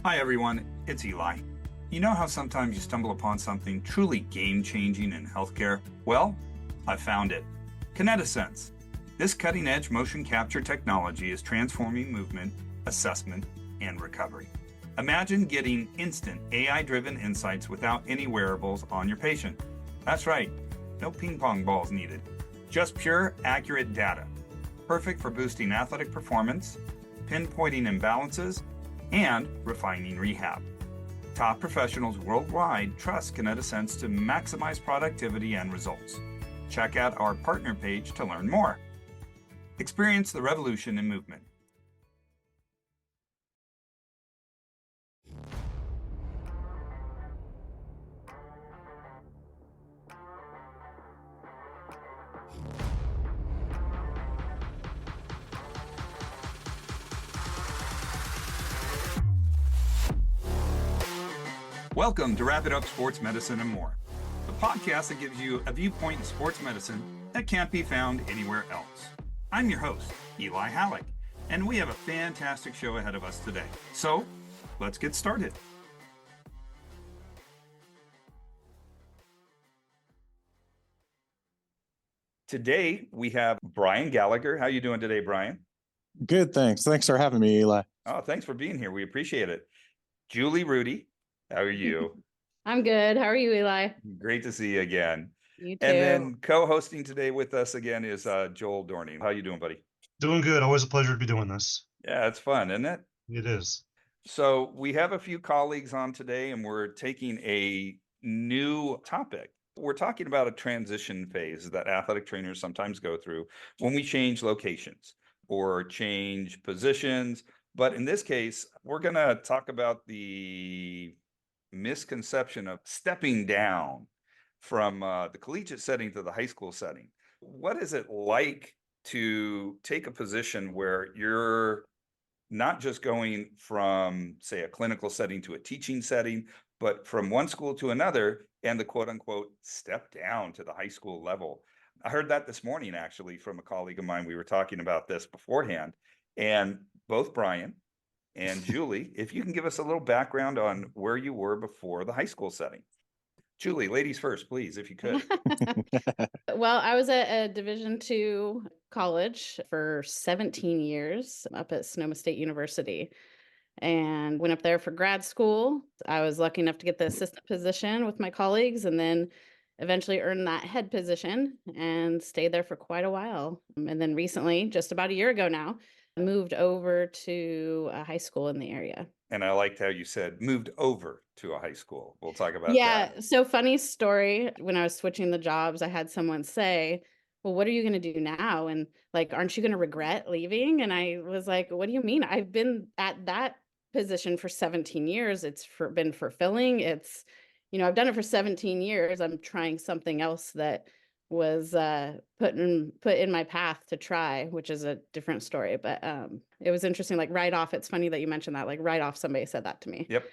Hi everyone, it's Eli. You know how sometimes you stumble upon something truly game-changing in healthcare? Well, I found it. KinetiSense. This cutting-edge motion capture technology is transforming movement, assessment, and recovery. Imagine getting instant AI-driven insights without any wearables on your patient. That's right, no ping pong balls needed. Just pure, accurate data. Perfect for boosting athletic performance, pinpointing imbalances, and refining rehab. Top professionals worldwide trust KinetiSense to maximize productivity and results. Check out our partner page to learn more. Experience the revolution in movement. Welcome to Wrap It Up Sports Medicine and More, the podcast that gives you a viewpoint in sports medicine that can't be found anywhere else. I'm your host, Eli Hallak, and we have a fantastic show ahead of us today. So, let's get started. Today, we have Brian Gallagher. How are you doing today, Brian? Good, thanks. Thanks for having me, Eli. Oh, thanks for being here. We appreciate it. Julie Rudy, how are you? I'm good. How are you, Eli? Great to see you again. You too. And then co-hosting today with us again is Joel Doerning. How you doing, buddy? Doing good. Always a pleasure to be doing this. Yeah, it's fun, isn't it? It is. So we have a few colleagues on today, and we're taking a new topic. We're talking about a transition phase that athletic trainers sometimes go through when we change locations or change positions. But in this case, we're going to talk about the misconception of stepping down from the collegiate setting to the high school setting. What is it like to take a position where you're not just going from, say, a clinical setting to a teaching setting, but from one school to another and the quote unquote step down to the high school level? I heard that this morning, actually, from a colleague of mine. We were talking about this beforehand, and both Brian and Julie, if you can give us a little background on where you were before the high school setting. Julie, ladies first, please, if you could. Well, I was at a Division II college for 17 years up at Sonoma State University and went up there for grad school. I was lucky enough to get the assistant position with my colleagues and then eventually earned that head position and stayed there for quite a while. And then recently, just about a year ago now, moved over to a high school in the area. And I liked how you said moved over to a high school. We'll talk about that. So funny story. When I was switching the jobs, I had someone say, well, what are you going to do now? And like, aren't you going to regret leaving? And I was like, what do you mean? I've been at that position for 17 years. It's been fulfilling. I've done it for 17 years. I'm trying something else that was put in my path to try, which is a different story. But it was interesting. Like right off, it's funny that you mentioned that. Like right off, somebody said that to me. Yep.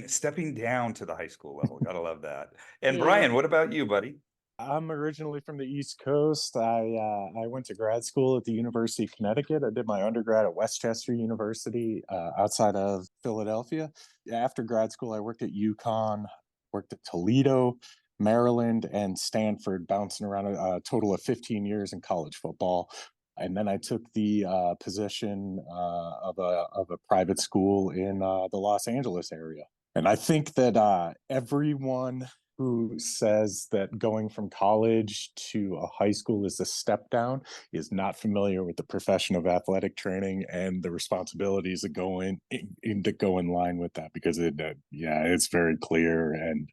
Stepping down to the high school level. Gotta love that. And Yeah. Brian, what about you, buddy? I'm originally from the East Coast. I went to grad school at the University of Connecticut. I did my undergrad at Westchester University outside of Philadelphia. After grad school, I worked at UConn, worked at Toledo, Maryland, and Stanford, bouncing around a total of 15 years in college football. And then I took the position of a private school in the Los Angeles area. And I think that everyone who says that going from college to a high school is a step down is not familiar with the profession of athletic training and the responsibilities that go in line with that, because it's very clear, and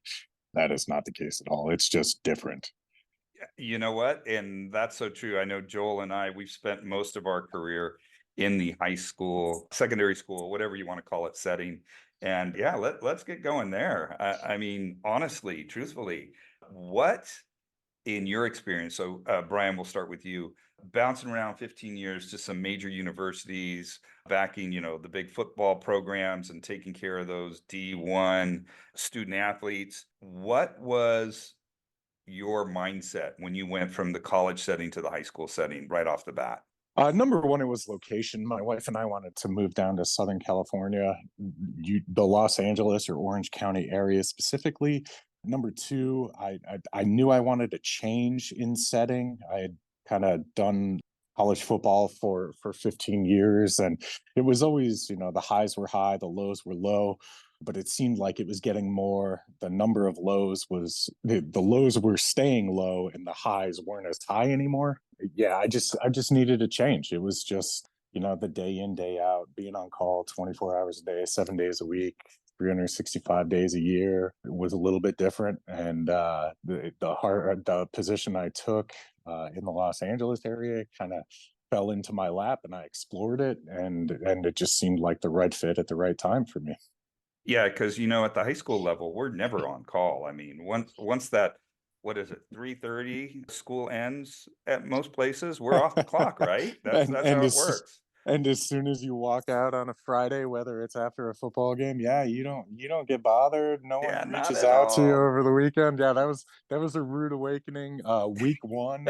that is not the case at all. It's just different. You know what? And that's so true. I know Joel and we've spent most of our career in the high school, secondary school, whatever you want to call it, setting. And yeah, let's get going there. I mean, honestly, truthfully, what in your experience, so Brian, we'll start with you, bouncing around 15 years to some major universities, backing, the big football programs and taking care of those D1 student athletes. What was your mindset when you went from the college setting to the high school setting right off the bat? Number one, it was location. My wife and I wanted to move down to Southern California, the Los Angeles or Orange County area specifically. Number two, I knew I wanted to change in setting. I had kind of done college football for 15 years, and it was always, the highs were high, the lows were low, but it seemed like it was getting more. The number of lows was the lows were staying low, and the highs weren't as high anymore. Yeah, I just needed a change. It was just, the day in, day out, being on call 24 hours a day, 7 days a week, 365 days a year. It was a little bit different. And the position I took in the Los Angeles area kind of fell into my lap, and I explored it, and it just seemed like the right fit at the right time for me. Yeah, because at the high school level, we're never on call. I mean, once that, what is it, 3:30 school ends at most places, we're off the clock, right? That's and that's and how it as works. and as soon as you walk out on a Friday, whether it's after a football game, yeah, you don't get bothered. No Yeah, one not reaches at out to you all. over the weekend. Yeah, that was a rude awakening. Week one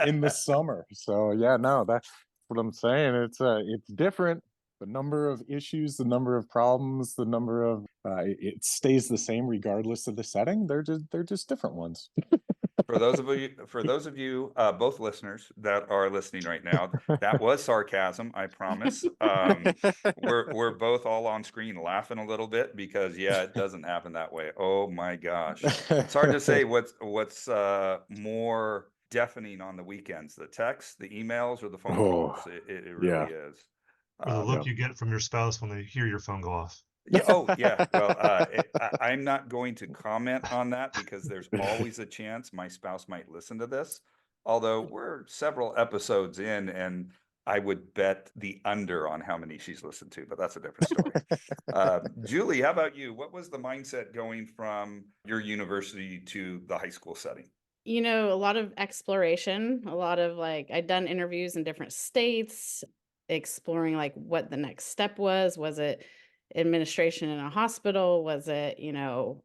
in the summer. So yeah, no, that's what I'm saying. It's different. The number of issues, the number of problems, the number of it stays the same regardless of the setting. They're just different ones. For those of you, both listeners that are listening right now, that was sarcasm, I promise. We're both all on screen laughing a little bit because yeah, it doesn't happen that way. Oh my gosh. It's hard to say what's more deafening on the weekends, the texts, the emails, or the phone Oh, calls. It really yeah. is. Or the Um, look you get from your spouse when they hear your phone go off. Yeah. Oh, yeah. Well, I'm not going to comment on that because there's always a chance my spouse might listen to this. Although we're several episodes in, and I would bet the under on how many she's listened to, but that's a different story. Julie, how about you? What was the mindset going from your university to the high school setting? A lot of exploration, a lot of like, I'd done interviews in different states, exploring like what the next step was. Was it administration in a hospital? Was it,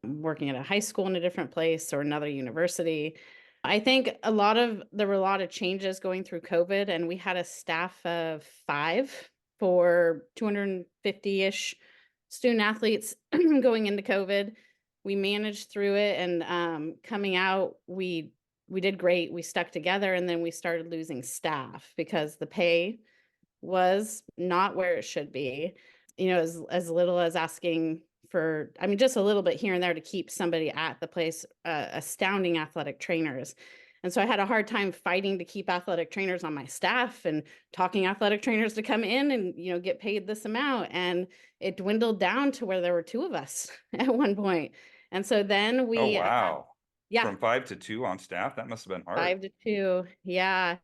working at a high school in a different place or another university? I think there were a lot of changes going through COVID, and we had a staff of 5 for 250-ish student athletes going into COVID. We managed through it, and coming out, we did great. We stuck together, and then we started losing staff because the pay was not where it should be. As little as asking for, I mean, just a little bit here and there to keep somebody at the place, astounding athletic trainers. And so I had a hard time fighting to keep athletic trainers on my staff and talking athletic trainers to come in and, get paid this amount. And it dwindled down to where there were 2 of us at one point. And so then Oh, we, wow. yeah, From 5 to 2 on staff, that must have been hard. 5 to 2. Yeah.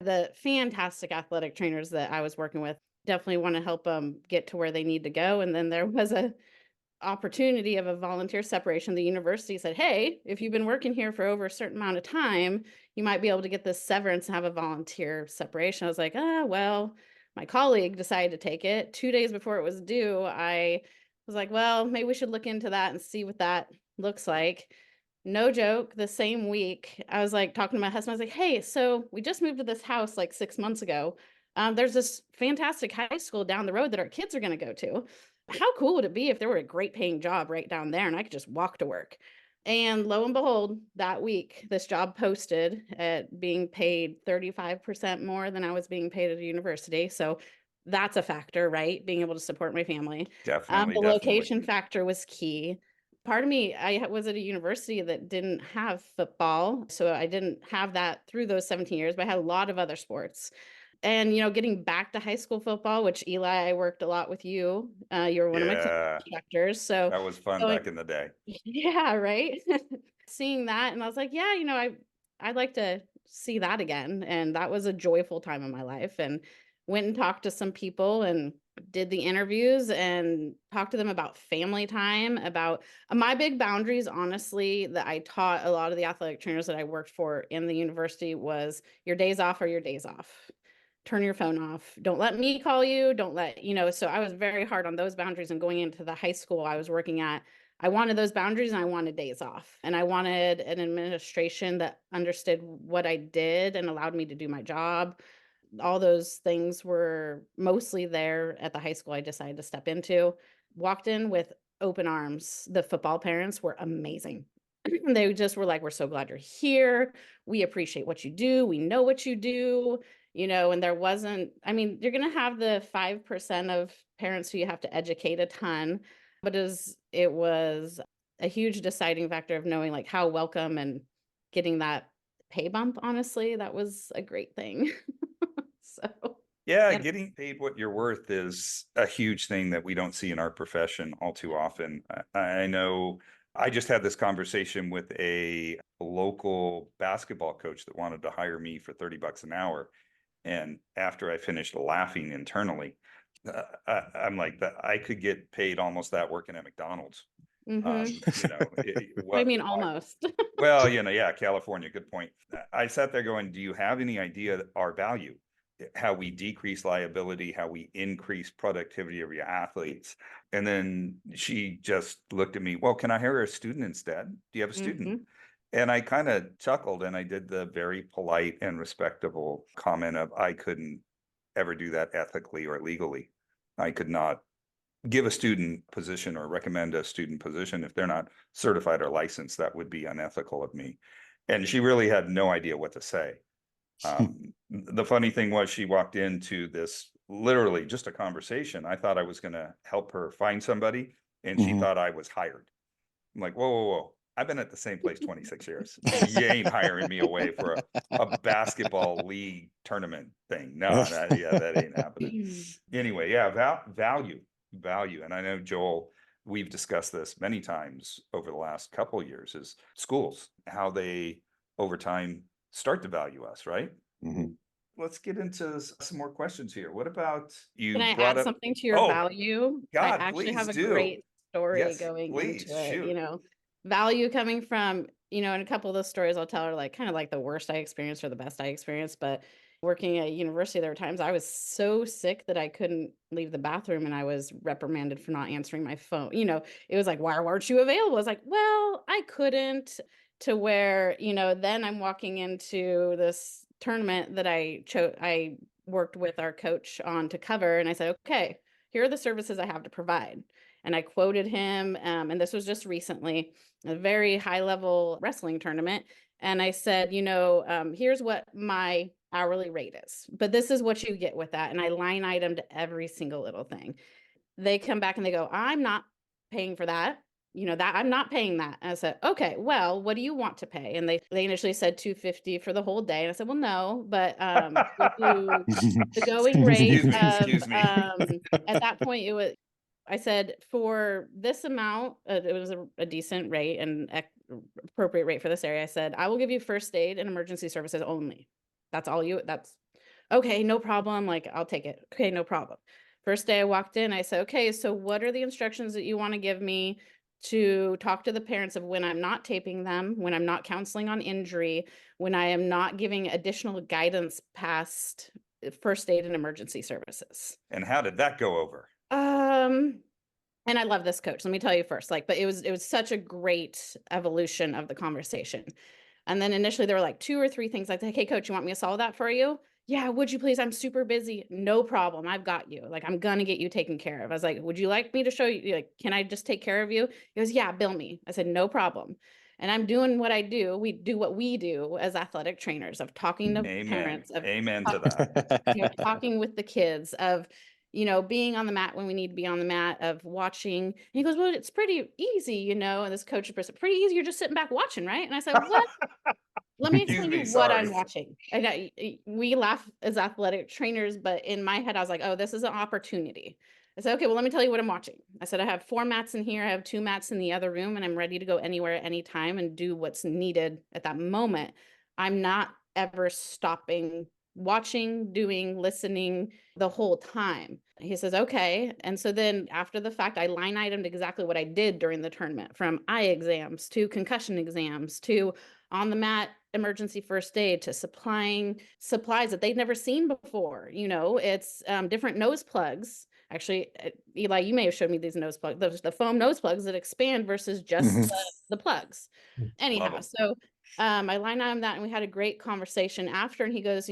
The fantastic athletic trainers that I was working with definitely want to help them get to where they need to go. And then there was a opportunity of a volunteer separation. The university said, hey, if you've been working here for over a certain amount of time, you might be able to get this severance and have a volunteer separation. I was like, well, my colleague decided to take it 2 days before it was due. I was like, well, maybe we should look into that and see what that looks like. No joke, the same week, I was like talking to my husband. I was like, hey, so we just moved to this house like 6 months ago. There's this fantastic high school down the road that our kids are going to go to. How cool would it be if there were a great paying job right down there and I could just walk to work? And lo and behold, that week, this job posted at being paid 35% more than I was being paid at a university. So that's a factor, right? Being able to support my family. Definitely, The definitely. location factor was key. Part of me, I was at a university that didn't have football, so I didn't have that through those 17 years, but I had a lot of other sports. And, getting back to high school football, which Eli, I worked a lot with you. You were one of my clinic Yeah, instructors. So that was fun going, back in the day. yeah, right. Seeing that, and I was like, yeah, I'd like to see that again. And that was a joyful time in my life. And went and talked to some people and did the interviews and talked to them about family time, about my big boundaries, honestly, that I taught a lot of the athletic trainers that I worked for in the university was your days off are your days off. Turn your phone off. Don't let me call you. Don't let, so I was very hard on those boundaries. And going into the high school I was working at, I wanted those boundaries and I wanted days off. And I wanted an administration that understood what I did and allowed me to do my job. all those things were mostly there at the high school I decided to step into. Walked in with open arms. The football parents were amazing. They just were like, we're so glad you're here. We appreciate what you do. We know what you do, and there wasn't, I mean, you're going to have the 5% of parents who you have to educate a ton, but it was a huge deciding factor of knowing like how welcome and getting that pay bump. Honestly, that was a great thing. So, Yeah, and getting paid what you're worth is a huge thing that we don't see in our profession all too often. I know I just had this conversation with a local basketball coach that wanted to hire me for $30 an hour. And after I finished laughing internally, I'm like, that I could get paid almost that working at McDonald's. I mean, almost. Well, yeah, California, good point. I sat there going, do you have any idea our value? How we decrease liability, how we increase productivity of your athletes. And then she just looked at me, well, can I hire a student instead? Do you have a student? And I kind of chuckled and I did the very polite and respectable comment of I couldn't ever do that ethically or legally. I could not give a student position or recommend a student position if they're not certified or licensed. That would be unethical of me. And she really had no idea what to say. The funny thing was she walked into this literally just a conversation. I thought I was going to help her find somebody and she thought I was hired. I'm like, whoa, whoa, whoa. I've been at the same place 26 years. You ain't hiring me away for a basketball league tournament thing. No, that ain't happening. Anyway, yeah, value. And I know, Joel, we've discussed this many times over the last couple of years is schools, how they over time start to value us, right? Let's get into some more questions here. What about you? Can I brought add up something to your Oh, value? I God, actually please have a do. great story Yes, going please, into it, shoot. value coming from, in a couple of those stories I'll tell are like kind of like the worst I experienced or the best I experienced. But working at university, there were times I was so sick that I couldn't leave the bathroom and I was reprimanded for not answering my phone. It was like, why weren't you available? I was like, well, I couldn't, to where, then I'm walking into this tournament that I worked with our coach on to cover. And I said, okay, here are the services I have to provide. And I quoted him, and this was just recently, a very high level wrestling tournament. And I said, here's what my hourly rate is, but this is what you get with that. And I line itemed every single little thing. They come back and they go, I'm not paying for that. That I'm not paying that. And I said, okay, well, what do you want to pay? And they initially said $250 for the whole day. And I said, well, no, but we'll do the going rate Excuse me. at that point I said, for this amount, it was a decent rate and appropriate rate for this area. I said, I will give you first aid and emergency services only. That's okay, no problem. Like, I'll take it. Okay, no problem. First day I walked in, I said, okay, so what are the instructions that you want to give me to talk to the parents of when I'm not taping them, when I'm not counseling on injury, when I am not giving additional guidance past first aid and emergency services? And how did that go over? And I love this coach. Let me tell you first, but it was such a great evolution of the conversation. And then initially there were like 2 or 3 things like, hey, coach, you want me to solve that for you? Yeah, would you please? I'm super busy. No problem. I've got you. Like, I'm going to get you taken care of. I was like, would you like me to show you? Like, can I just take care of you? He goes, yeah, bill me. I said, no problem. And I'm doing what I do. We do what we do as athletic trainers of talking to parents, of Amen to that. talking with the kids, of being on the mat when we need to be on the mat, of watching. And he goes, well, it's pretty easy, and this coach is pretty easy. You're just sitting back watching, right? And I said, what? Let me explain to you what I'm watching. We laugh as athletic trainers, but in my head, I was like, oh, this is an opportunity. I said, okay, well, let me tell you what I'm watching. I said, I have 4 mats in here. I have 2 mats in the other room, and I'm ready to go anywhere at any time and do what's needed at that moment. I'm not ever stopping watching, doing, listening the whole time. He says, okay. And so then after the fact, I line itemed exactly what I did during the tournament, from eye exams to concussion exams to on the mat emergency first aid to supplying supplies that they'd never seen before. It's different nose plugs. Actually, Eli, you may have showed me these nose plugs, the foam nose plugs that expand versus just the plugs. Anyhow, so I line item that, and we had a great conversation after, and he goes,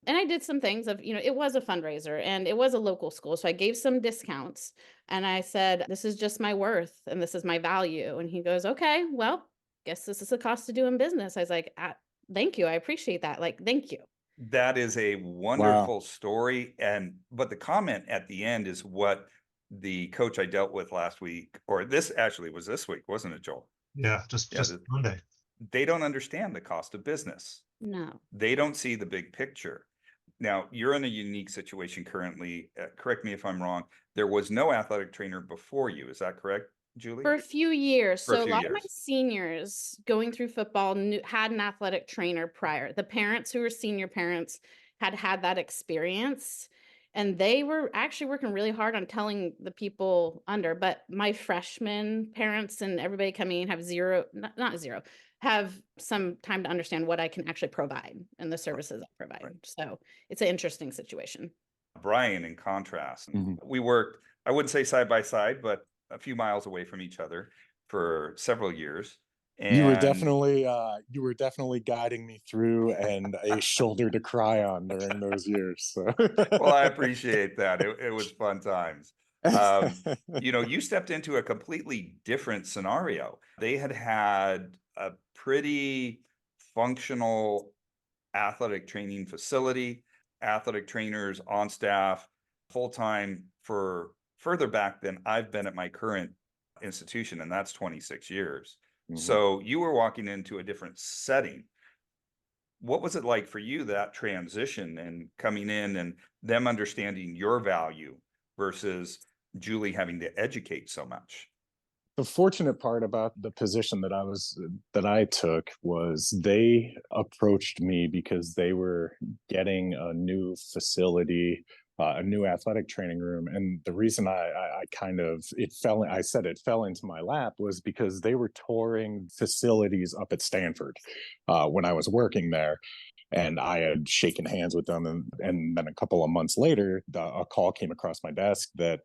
And I did some things of, it was a fundraiser and it was a local school. So I gave some discounts and I said, this is just my worth and this is my value. And he goes, okay, well, guess this is the cost of doing business. I was like, thank you. I appreciate that. Like, thank you. That is a Wow. wonderful story. But the comment at the end is what the coach I dealt with last week, or this actually was this week, wasn't it, Joel? Yeah, just Monday. They don't understand the cost of business. No. They don't see the big picture. Now, you're in a unique situation currently. Correct me if I'm wrong. There was no athletic trainer before you. Is that correct, Julie? For a few years. For a So a few lot of my years. seniors going through football had an athletic trainer prior. The parents who were senior parents had that experience. And they were actually working really hard on telling the people under, but my freshman parents and everybody coming in have not zero, have some time to understand what I can actually provide and the services I provide. Right. So it's an interesting situation. Brian, in contrast, Mhm. we worked, I wouldn't say side by side, but a few miles away from each other for several years. You were And definitely guiding me through and a shoulder to cry on during those years. So. well, I appreciate that. It was fun times. You stepped into a completely different scenario. They had a pretty functional athletic training facility, athletic trainers on staff full time for further back than I've been at my current institution, and that's 26 years. Mhm. So you were walking into a different setting. What was it like for you, that transition and coming in and them understanding your value versus Julie having to educate so much? The fortunate part about the position that I took was they approached me because they were getting a new facility, a new athletic training room, and the reason I kind of it fell into my lap was because they were touring facilities up at Stanford when I was working there. And I had shaken hands with them, and then a couple of months later, a call came across my desk that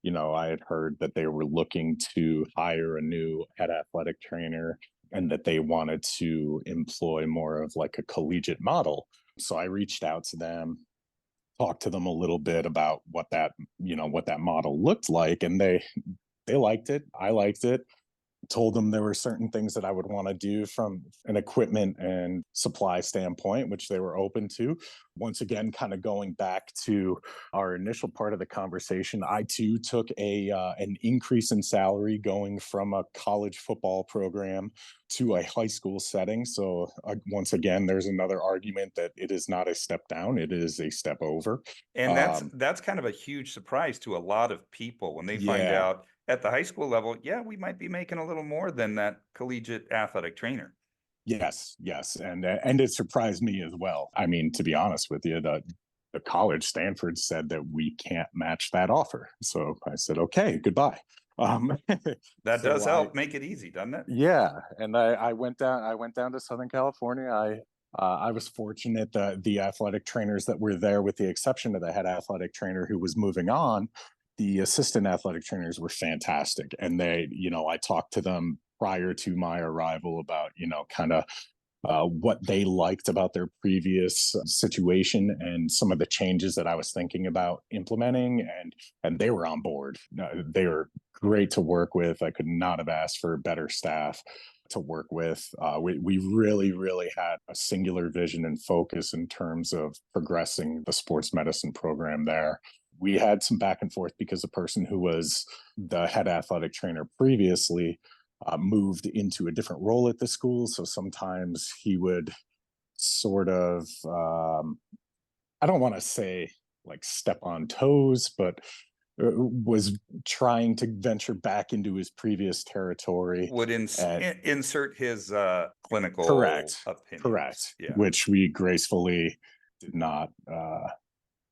I had heard that they were looking to hire a new head athletic trainer and that they wanted to employ more of like a collegiate model. So I reached out to them, talked to them a little bit about what that model looked like, and they liked it. I liked it. Told them there were certain things that I would want to do from an equipment and supply standpoint, which they were open to. Once again, kind of going back to our initial part of the conversation, I too took an increase in salary going from a college football program to a high school setting. So once again, there's another argument that it is not a step down; it is a step over. And that's kind of a huge surprise to a lot of people when they find Yeah. out at the high school level, yeah, we might be making a little more than that collegiate athletic trainer. Yes, yes, and it surprised me as well. I mean, to be honest with you, the college Stanford said that we can't match that offer. So I said, okay, goodbye. That So does help make it easy, doesn't it? yeah, and I went down. I went down to Southern California. I was fortunate that the athletic trainers that were there, with the exception of the head athletic trainer who was moving on, the assistant athletic trainers were fantastic. And I talked to them prior to my arrival about, kind of what they liked about their previous situation and some of the changes that I was thinking about implementing, and they were on board. They were great to work with. I could not have asked for better staff to work with. We really, really had a singular vision and focus in terms of progressing the sports medicine program there. We had some back and forth because the person who was the head athletic trainer previously moved into a different role at the school. So sometimes he would sort of, I don't want to say like step on toes, but was trying to venture back into his previous territory. Would And insert his clinical correct, opinions. Yeah. which we gracefully did not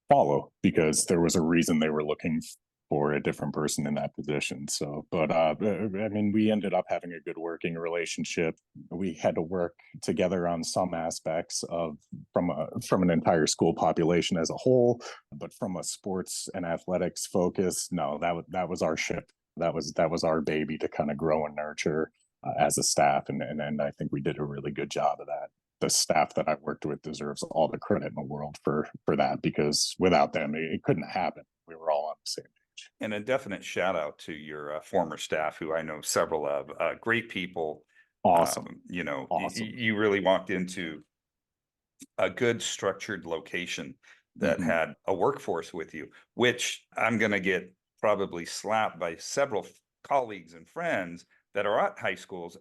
follow because there was a reason they were looking for a different person in that position. So, but I mean, we ended up having a good working relationship. We had to work together on some aspects of from an entire school population as a whole, but from a sports and athletics focus, no, that was our ship. That was our baby to kind of grow and nurture as a staff, and I think we did a really good job of that. the staff that I worked with deserves all the credit in the world for that, because without them, it couldn't happen. We were all on the same page. And a definite shout out to your former staff, who I know several of, great people. Awesome. Awesome. You really walked into a good structured location that had a workforce with you, which I'm going to get probably slapped by several colleagues and friends that are at high schools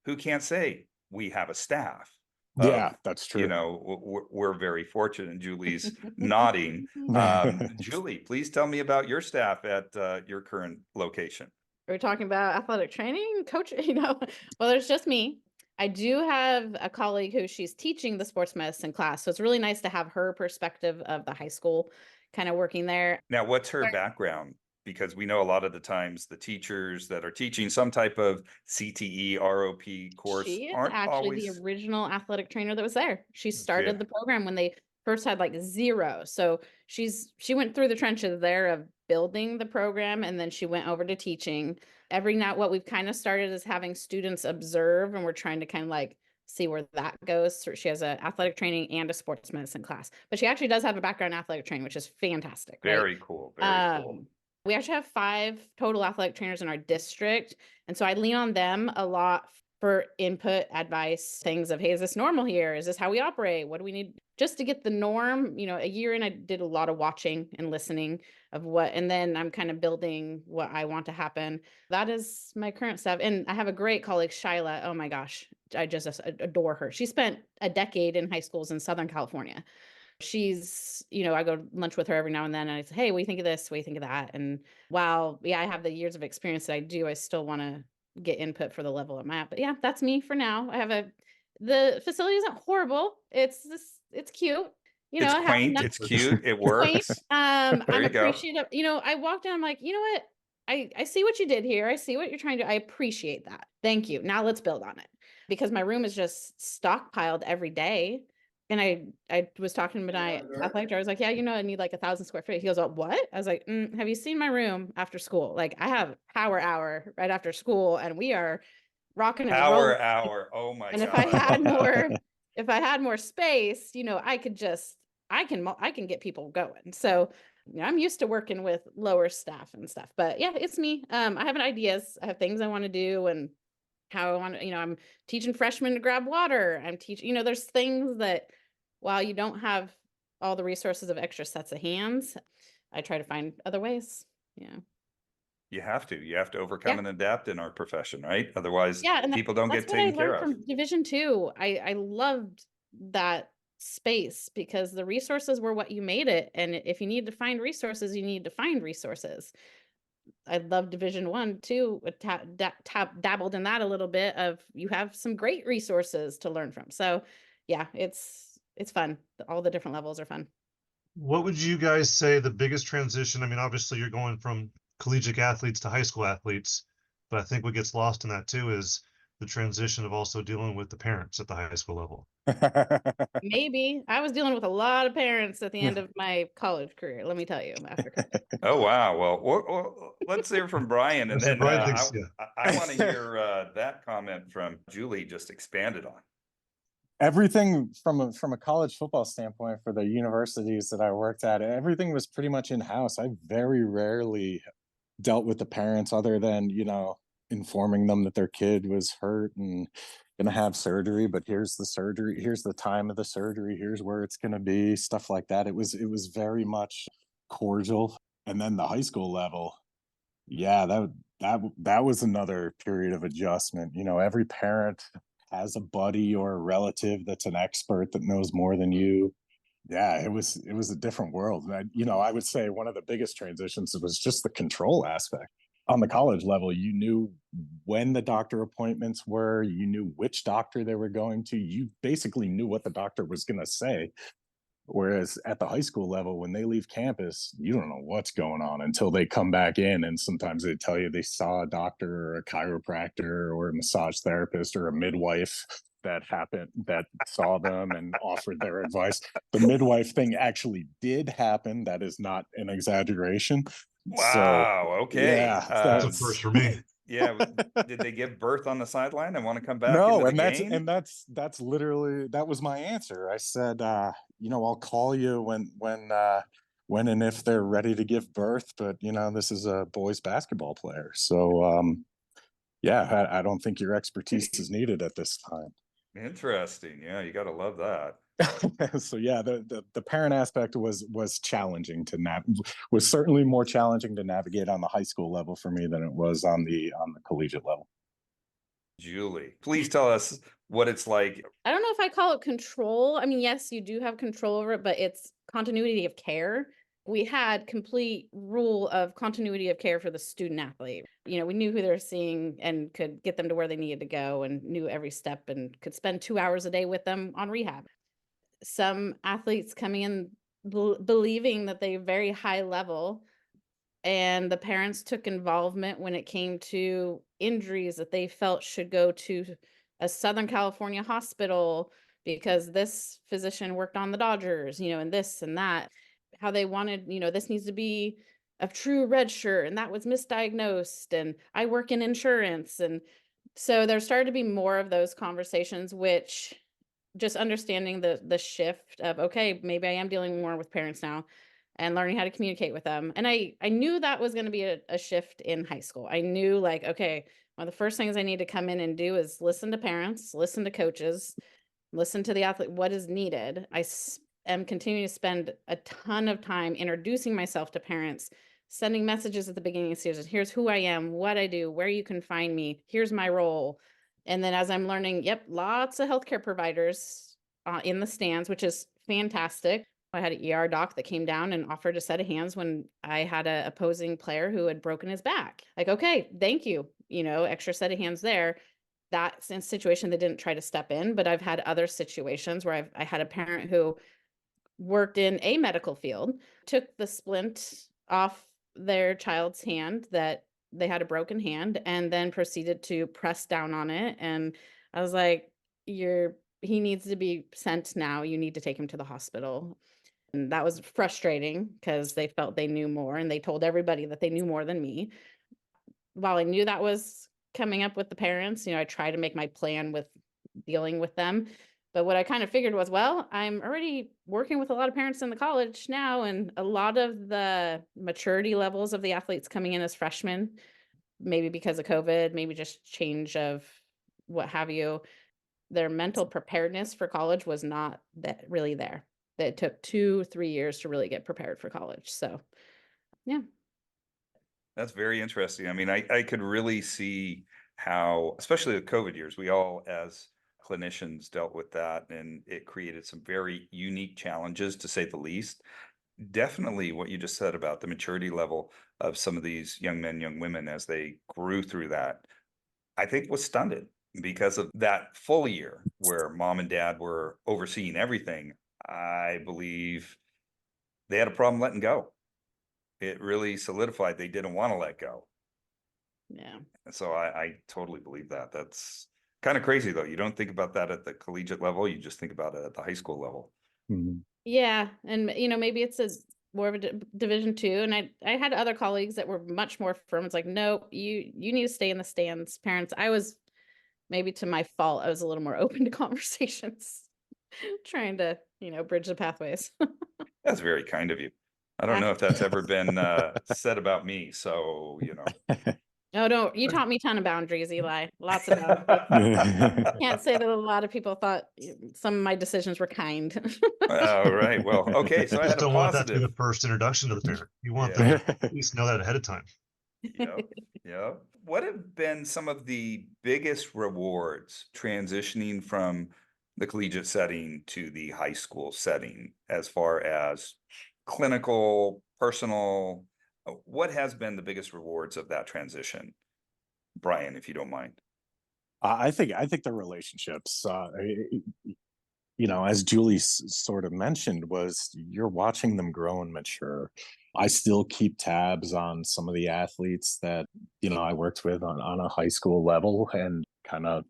who can't say we have a staff. Yeah, that's true. We're very fortunate, and Julie's nodding. Julie, please tell me about your staff at your current location. We're talking about athletic training, coach, well, there's just me. I do have a colleague who she's teaching the sports medicine class. So it's really nice to have her perspective of the high school kind of working there. Now, what's her background? Because we know a lot of the times the teachers that are teaching some type of CTE, ROP course She is aren't actually always the original athletic trainer that was there. She started Okay. the program when they first had like 0. So she went through the trenches there of building the program, and then she went over to teaching. Every now, what we've kind of started is having students observe, and we're trying to kind of like see where that goes. So she has an athletic training and a sports medicine class, but she actually does have a background in athletic training, which is fantastic. Right? Very cool. Very cool. We actually have 5 total athletic trainers in our district. And so I lean on them a lot for input, advice, things of, hey, is this normal here? Is this how we operate? What do we need? Just to get the norm. A year in, I did a lot of watching and listening of what, and then I'm kind of building what I want to happen. That is my current staff. And I have a great colleague, Shyla. Oh my gosh, I just adore her. She spent a decade in high schools in Southern California. She's, I go lunch with her every now and then, and I say, hey, what do you think of this? What do you think of that? And while, I have the years of experience that I do, I still want to get input for the level I'm at. But yeah, that's me for now. The facility isn't horrible. It's cute. It's quaint. It's cute. It works. I'm There you go. appreciative. I walk down, I'm like, you know what? I see what you did here. I see what you're trying to do. I appreciate that. Thank you. Now let's build on it, because my room is just stockpiled every day. And I was talking to my athletic director. I was like, yeah, I need like 1,000 square feet. He goes, oh, what? I was like, have you seen my room after school? Like, I have power hour right after school, and we are rocking and rolling. Power hour. Oh my And God. if I had more space, I can get people going. So I'm used to working with lower staff and stuff. But yeah, it's me. I have ideas. I have things I want to do, and how I want to, I'm teaching freshmen to grab water. I'm teaching, there's things that while you don't have all the resources of extra sets of hands, I try to find other ways. Yeah. You have to overcome and adapt in our profession, right? Otherwise, and people don't get that's what I taken care learned of. from Division II. I loved that space, because the resources were what you made it. And if you need to find resources, you need to find resources. I love Division I too. Dabbled in that a little bit of, you have some great resources to learn from. So yeah, it's fun. All the different levels are fun. What would you guys say the biggest transition? I mean, obviously you're going from collegiate athletes to high school athletes, but I think what gets lost in that too is the transition of also dealing with the parents at the high school level. Maybe I was dealing with a lot of parents at the end of my college career. Let me tell you, after college. Oh, wow. Well, let's hear from Brian, and then Brian I want to hear that comment from Julie just expanded on. Everything from a college football standpoint for the universities that I worked at, everything was pretty much in-house. I very rarely dealt with the parents, other than, informing them that their kid was hurt and gonna have surgery, but here's the surgery, here's the time of the surgery, here's where it's gonna be, stuff like that. It was very much cordial. And then the high school level, yeah, that was another period of adjustment. Every parent has a buddy or a relative that's an expert that knows more than you. Yeah, it was a different world. And I would say one of the biggest transitions was just the control aspect. On the college level, you knew when the doctor appointments were, you knew which doctor they were going to, you basically knew what the doctor was going to say. Whereas at the high school level, when they leave campus, you don't know what's going on until they come back in. And sometimes they tell you they saw a doctor or a chiropractor or a massage therapist or a midwife that saw them and offered their advice. The midwife thing actually did happen. That is not an exaggeration. Wow. Okay. Yeah, That's a first for me. Yeah. Did they give birth on the sideline and want to come back No, into the and game? that's literally that was my answer. I said, I'll call you when and if they're ready to give birth, but this is a boys basketball player. So yeah, I don't think your expertise is needed at this time. Interesting. Yeah, you got to love that. So yeah, the parent aspect was challenging to was certainly more challenging to navigate on the high school level for me than it was on the collegiate level. Julie, please tell us what it's like. I don't know if I call it control. I mean, yes, you do have control over it, but it's continuity of care. We had complete rule of continuity of care for the student athlete. We knew who they were seeing and could get them to where they needed to go and knew every step and could spend 2 hours a day with them on rehab. Some athletes coming in believing that they're very high level, and the parents took involvement when it came to injuries that they felt should go to a Southern California hospital because this physician worked on the Dodgers, and this and that. How they wanted, this needs to be a true red shirt, and that was misdiagnosed, and I work in insurance. And so there started to be more of those conversations, which just understanding the shift of, okay, maybe I am dealing more with parents now and learning how to communicate with them. And I knew that was going to be a shift in high school. I knew, like, okay, one of the first things I need to come in and do is listen to parents, listen to coaches, listen to the athlete, what is needed. Am continuing to spend a ton of time introducing myself to parents, sending messages at the beginning of season. Here's who I am, what I do, where you can find me. Here's my role. And then as I'm learning, lots of healthcare providers in the stands, which is fantastic. I had an ER doc that came down and offered a set of hands when I had an opposing player who had broken his back. Like, okay, thank you. Extra set of hands there. That's a situation that didn't try to step in, but I've had other situations where I had a parent who worked in a medical field, took the splint off their child's hand that they had a broken hand, and then proceeded to press down on it. And I was like, he needs to be sent now. You need to take him to the hospital. And that was frustrating because they felt they knew more, and they told everybody that they knew more than me. While I knew that was coming up with the parents, I tried to make my plan with dealing with them. But what I kind of figured was, well, I'm already working with a lot of parents in the college now, and a lot of the maturity levels of the athletes coming in as freshmen, maybe because of COVID, maybe just change of what have you, their mental preparedness for college was not that really there. It took 2-3 years to really get prepared for college. So, yeah. That's very interesting. I mean, I could really see how, especially the COVID years, we all as clinicians dealt with that, and it created some very unique challenges, to say the least. Definitely what you just said about the maturity level of some of these young men, young women as they grew through that, I think was stunted because of that full year where mom and dad were overseeing everything. I believe they had a problem letting go. It really solidified they didn't want to let go. Yeah. And so I totally believe that. That's kind of crazy, though. You don't think about that at the collegiate level. You just think about it at the high school level. Mhm. Yeah. And, maybe it's more of a Division II. And I had other colleagues that were much more firm. It's like, no, you need to stay in the stands. Parents, I was, maybe to my fault, I was a little more open to conversations, trying to, bridge the pathways. That's very kind of you. I don't know if that's ever been said about me. So, Oh, no, you taught me a ton of boundaries, Eli. Lots of boundaries. Can't say that a lot of people thought some of my decisions were kind. All right. Well, okay. So I Just had a don't want that to be the positive. first introduction to the parent. You want Yeah. them to at least know that ahead of time. Yep. Yep. What have been some of the biggest rewards transitioning from the collegiate setting to the high school setting, as far as clinical, personal? What has been the biggest rewards of that transition, Brian, if you don't mind? I think the relationships, as Julie sort of mentioned, was you're watching them grow and mature. I still keep tabs on some of the athletes that I worked with on a high school level, and kind of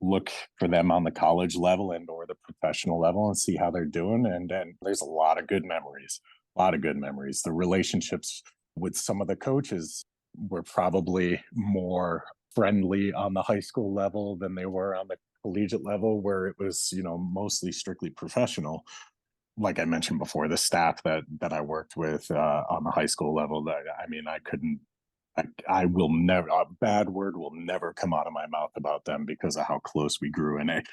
look for them on the college level and or the professional level and see how they're doing. And there's a lot of good memories. The relationships with some of the coaches were probably more friendly on the high school level than they were on the collegiate level, where it was, mostly strictly professional. Like I mentioned before, the staff that I worked with on the high school level, that I mean, I will never, a bad word will never come out of my mouth about them because of how close we grew. And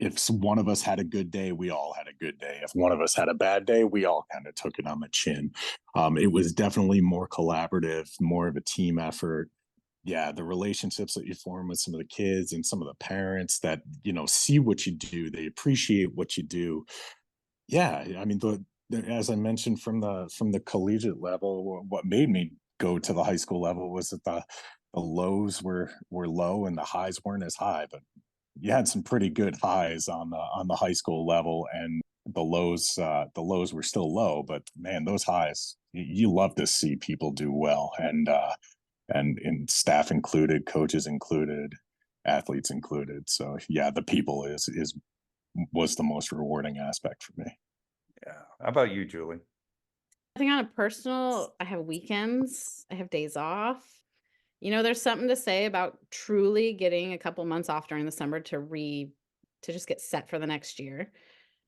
if one of us had a good day, we all had a good day. If one of us had a bad day, we all kind of took it on the chin. It was definitely more collaborative, more of a team effort. Yeah, the relationships that you form with some of the kids and some of the parents that, see what you do, they appreciate what you do. Yeah, I mean, as I mentioned from the collegiate level, what made me go to the high school level was that the lows were low and the highs weren't as high, but you had some pretty good highs on the high school level, and the lows were still low, but man, those highs, you love to see people do well, and staff included, coaches included, athletes included. So yeah, the people was the most rewarding aspect for me. Yeah. How about you, Julie? I think on a personal, I have weekends, I have days off. There's something to say about truly getting a couple months off during the summer to just get set for the next year.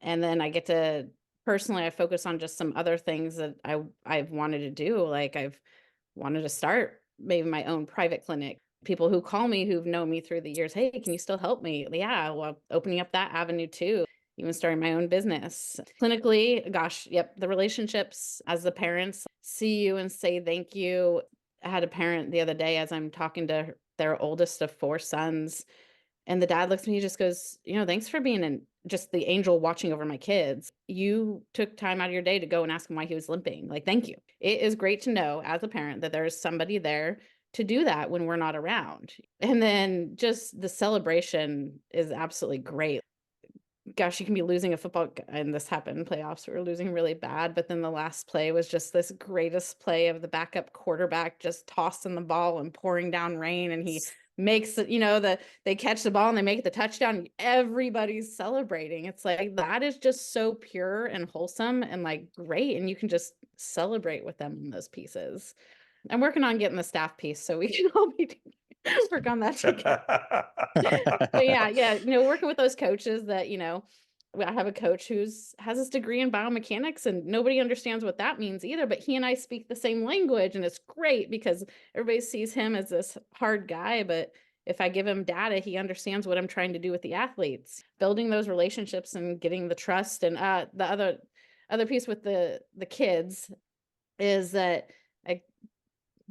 And then I get to personally, I focus on just some other things that I've wanted to do. Like I've wanted to start maybe my own private clinic. People who call me who've known me through the years, hey, can you still help me? Yeah, well, opening up that avenue too, even starting my own business. Clinically, gosh, yep, the relationships as the parents see you and say thank you. I had a parent the other day as I'm talking to their oldest of 4 sons, and the dad looks at me, he just goes, thanks for being just the angel watching over my kids. You took time out of your day to go and ask him why he was limping. Like, thank you. It is great to know as a parent that there's somebody there to do that when we're not around. And then just the celebration is absolutely great. Gosh, you can be losing a football, and this happened in playoffs. We were losing really bad, but then the last play was just this greatest play of the backup quarterback just tossing the ball and pouring down rain, and he makes it, they catch the ball and they make the touchdown. Everybody's celebrating. It's like, that is just so pure and wholesome and like great. And you can just celebrate with them in those pieces. I'm working on getting the staff piece so we can all work on that together. But yeah, working with those coaches that, I have a coach has his degree in biomechanics, and nobody understands what that means either, but he and I speak the same language, and it's great because everybody sees him as this hard guy, but if I give him data, he understands what I'm trying to do with the athletes. Building those relationships and getting the trust. And the other piece with the kids is that I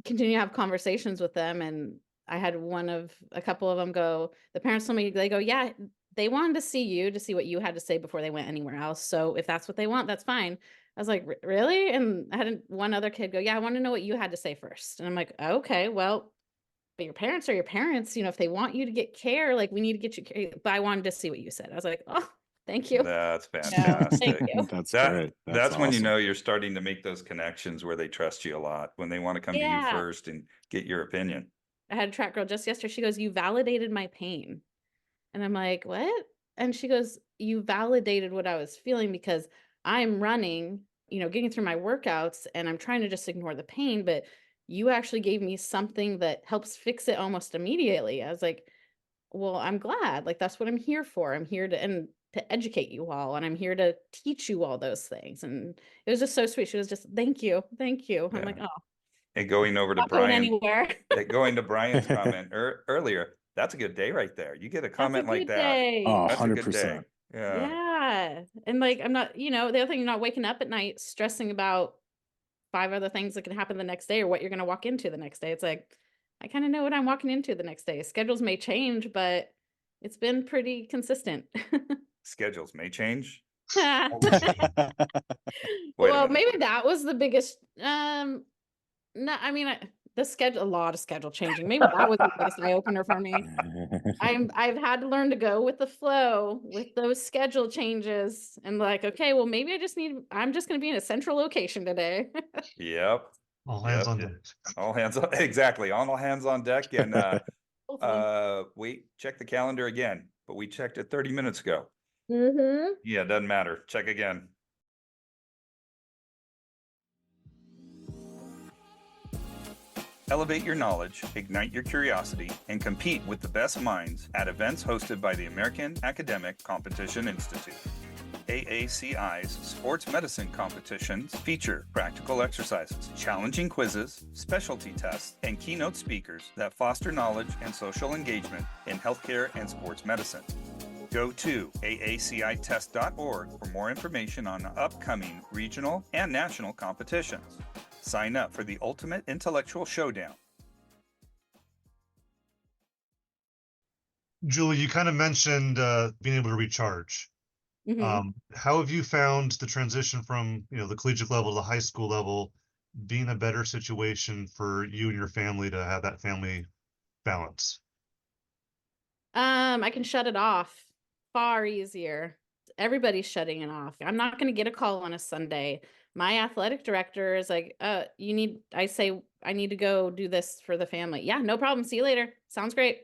continue to have conversations with them, and I had a couple of them go, the parents told me, they go, yeah, they wanted to see you to see what you had to say before they went anywhere else. So if that's what they want, that's fine. I was like, really? And I had one other kid go, yeah, I want to know what you had to say first. And I'm like, okay, well, but your parents are your parents. If they want you to get care, like we need to get you care. But I wanted to see what you said. I was like, oh, thank you. That's Thank fantastic. you. That's That great. that's when you awesome. know you're starting to make those connections where they trust you a lot, when they want to come to you Yeah. first and get your opinion. I had a track girl just yesterday. She goes, you validated my pain. And I'm like, what? And she goes, you validated what I was feeling because I'm running, getting through my workouts, and I'm trying to just ignore the pain, but you actually gave me something that helps fix it almost immediately. I was like, well, I'm glad. Like, that's what I'm here for. I'm here to educate you all, and I'm here to teach you all those things. And it was just so sweet. She was just, thank you. Thank you. I'm like, Yeah. oh, And going over to not going Brian, anywhere. going to Brian's comment earlier, that's a good day right there. You get a That's a comment like good that. day. That's a good day. 100%. Yeah. Yeah. And like, I'm not, the other thing, you're not waking up at night stressing about 5 other things that can happen the next day or what you're going to walk into the next day. It's like, I kind of know what I'm walking into the next day. Schedules may change, but it's been pretty consistent. Schedules may change. Well, Wait a minute. maybe that was the biggest, no, I mean, a lot of schedule changing. Maybe that was the biggest eye opener for me. I've had to learn to go with the flow with those schedule changes, and like, okay, well, maybe I'm just going to be in a central location today. Yep. All hands Yep. on deck. All hands on exactly. All hands on deck. And wait, check the calendar again. But we checked it 30 minutes ago. Yeah, doesn't matter. Check again. Elevate your knowledge, ignite your curiosity, and compete with the best minds at events hosted by the American Academic Competition Institute. AACI's sports medicine competitions feature practical exercises, challenging quizzes, specialty tests, and keynote speakers that foster knowledge and social engagement in healthcare and sports medicine. Go to aacitest.org for more information on upcoming regional and national competitions. Sign up for the ultimate intellectual showdown. Julie, you kind of mentioned being able to recharge. Mhm. How have you found the transition from, the collegiate level to the high school level being a better situation for you and your family to have that family balance? I can shut it off far easier. Everybody's shutting it off. I'm not going to get a call on a Sunday. My athletic director is like, I say, I need to go do this for the family. Yeah, no problem. See you later. Sounds great.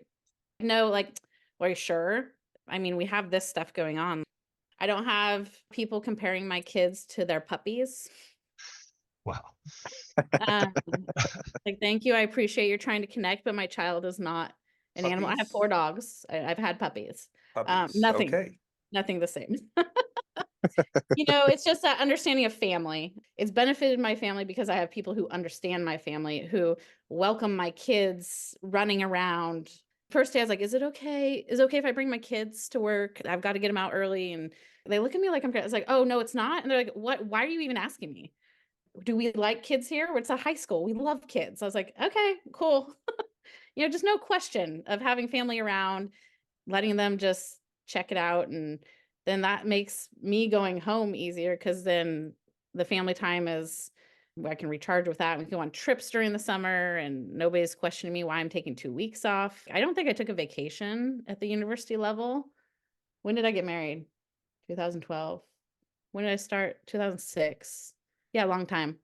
No, like, are you sure? I mean, we have this stuff going on. I don't have people comparing my kids to their puppies. Wow. Like, thank you. I appreciate you're trying to connect, but my child is not an animal. I have Puppies? 4 dogs. I've had puppies. Puppies. Nothing, Okay. nothing the same. It's just that understanding of family. It's benefited my family because I have people who understand my family, who welcome my kids running around. First day, I was like, is it okay? Is it okay if I bring my kids to work? I've got to get them out early. And they look at me like it's like, oh, no, it's not. And they're like, what? Why are you even asking me? Do we like kids here? It's a high school. We love kids. I was like, okay, cool. Just no question of having family around, letting them just check it out. And then that makes me going home easier because then the family time is, I can recharge with that. We can go on trips during the summer and nobody's questioning me why I'm taking 2 weeks off. I don't think I took a vacation at the university level. When did I get married? 2012. When did I start? 2006. Yeah, long time.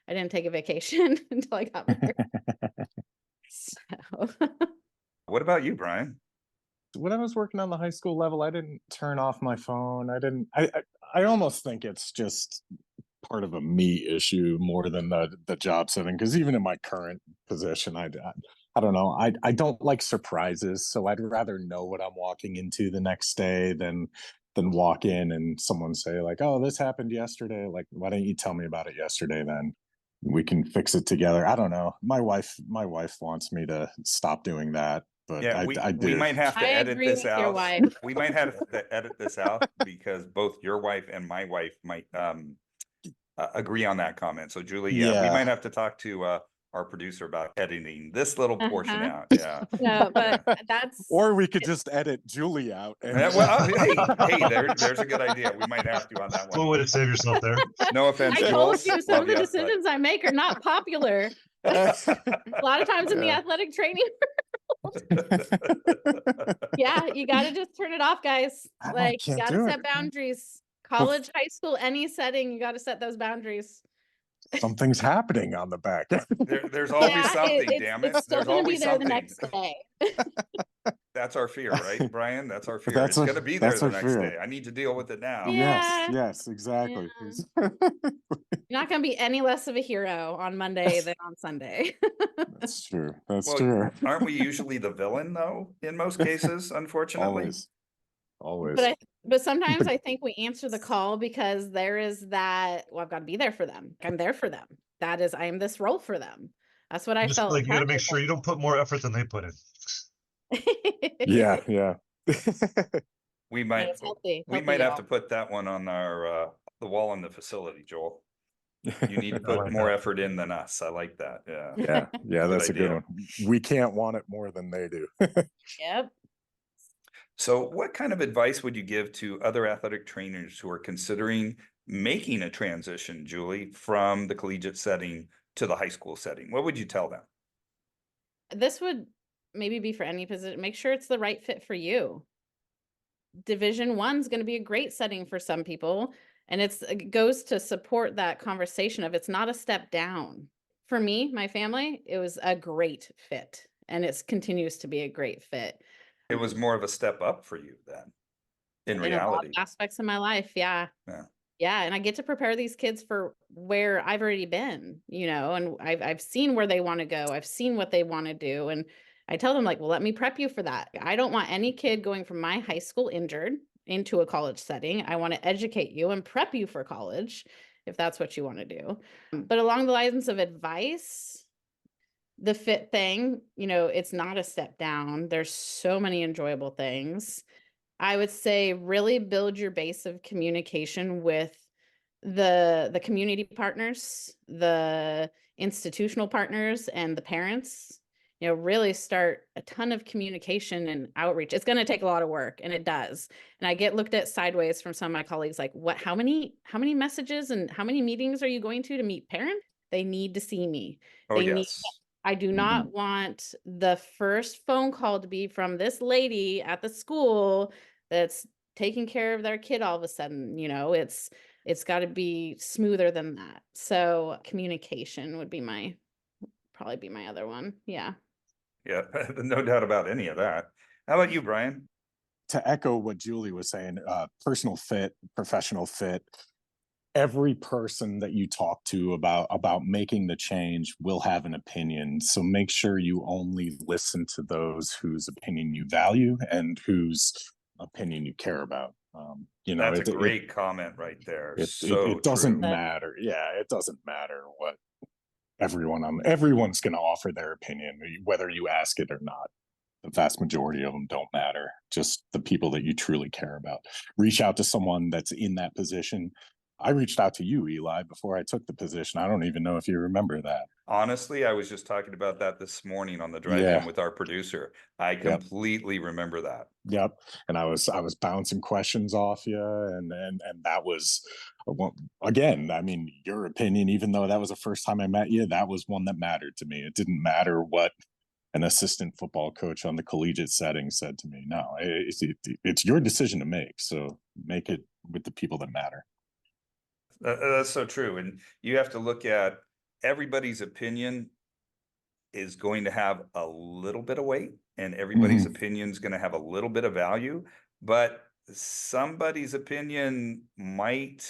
I didn't take a vacation until I got married. So What about you, Brian? When I was working on the high school level, I didn't turn off my phone. I almost think it's just part of a me issue more than the job setting. Because even in my current position, I don't know. I don't like surprises, so I'd rather know what I'm walking into the next day than walk in and someone say like, "Oh, this happened yesterday." Like, why didn't you tell me about it yesterday? Then we can fix it together. I don't know. My wife wants me to stop doing that, but Yeah, I we do. might have to I edit agree this with your out. wife. We might have to edit this out because both your wife and my wife might agree on that comment. So Julie, yeah, we Yeah. might have to talk to our producer about editing this little portion Uh-huh. out. Yeah. No, but that's Or we could just edit Julie out. Yeah, well, hey, there's a good idea. We might have to on that One one. way to save yourself there. No offense, I Jules. told you some Love of the ya, but- decisions I make are not popular. A lot of times in the Yeah. athletic training. Yeah, you got to just turn it off, guys. I Like, you can't got to do set it. boundaries. College, high school, any setting, you got to set those boundaries. Something's happening on the back. There's always something, damn it. It's still There's going to be always there the something. next day. That's our fear, right, Brian? That's our fear. That's It's our- going to be there that's the our next fear. day. I need to deal with it now. Yeah. Yes, exactly. You're not going to be any less of a hero on Monday than on Sunday. That's true. That's Well, true. aren't we usually the villain though, in most cases, unfortunately? Always. But sometimes I think we answer the call because there is that, well, I've got to be there for them. I'm there for them. That is, I am this role for them. That's what I Just felt. like you got to make sure you don't put more effort than they put in. Yeah, yeah. We No, might it's healthy. we Healthy, might have to y'all. put that one on our the wall in the facility, Joel. You need to I put like more that. effort in than us. I like that. Yeah. Yeah, yeah, Good that's a good idea. one. We can't want it more than they do. Yep. So what kind of advice would you give to other athletic trainers who are considering making a transition, Julie, from the collegiate setting to the high school setting? What would you tell them? This would maybe be for any position. Make sure it's the right fit for you. Division 1 is going to be a great setting for some people. And it goes to support that conversation of it's not a step down. For me, my family, it was a great fit. And it continues to be a great fit. It was more of a step up for you then, in In a lot of reality. aspects of my life. Yeah. Yeah. Yeah, and I get to prepare these kids for where I've already been, and I've seen where they want to go. I've seen what they want to do. And I tell them, like, well, let me prep you for that. I don't want any kid going from my high school injured into a college setting. I want to educate you and prep you for college if that's what you want to do. But along the lines of advice, the fit thing, it's not a step down. There's so many enjoyable things. I would say really build your base of communication with the community partners, the institutional partners, and the parents. Really start a ton of communication and outreach. It's going to take a lot of work, and it does. And I get looked at sideways from some of my colleagues like, what, how many messages and how many meetings are you going to meet parents? They need to see me. Oh, They need yes. I do not want the first phone call to be from this lady at the school that's taking care of their kid all of a sudden. It's got to be smoother than that. So communication would be probably be my other one. Yeah. Yeah, no doubt about any of that. How about you, Brian? To echo what Julie was saying, personal fit, professional fit, every person that you talk to about making the change will have an opinion. So make sure you only listen to those whose opinion you value and whose opinion you care about. That's a great comment right there. It doesn't True. matter. Yeah, it doesn't matter what everyone's going to offer their opinion, whether you ask it or not. The vast majority of them don't matter. Just the people that you truly care about. Reach out to someone that's in that position. I reached out to you, Eli, before I took the position. I don't even know if you remember that. Honestly, I was just talking about that this morning on the drive Yeah. in with our producer. I completely remember that. Yep. And I was bouncing questions off you, and that was, well, again, I mean, your opinion, even though that was the first time I met you, that was one that mattered to me. It didn't matter what an assistant football coach on the collegiate setting said to me. No, it's your decision to make. So make it with the people that matter. That's so true. And you have to look at everybody's opinion is going to have a little bit of weight, and everybody's opinion is going to have a little bit of value, but somebody's opinion might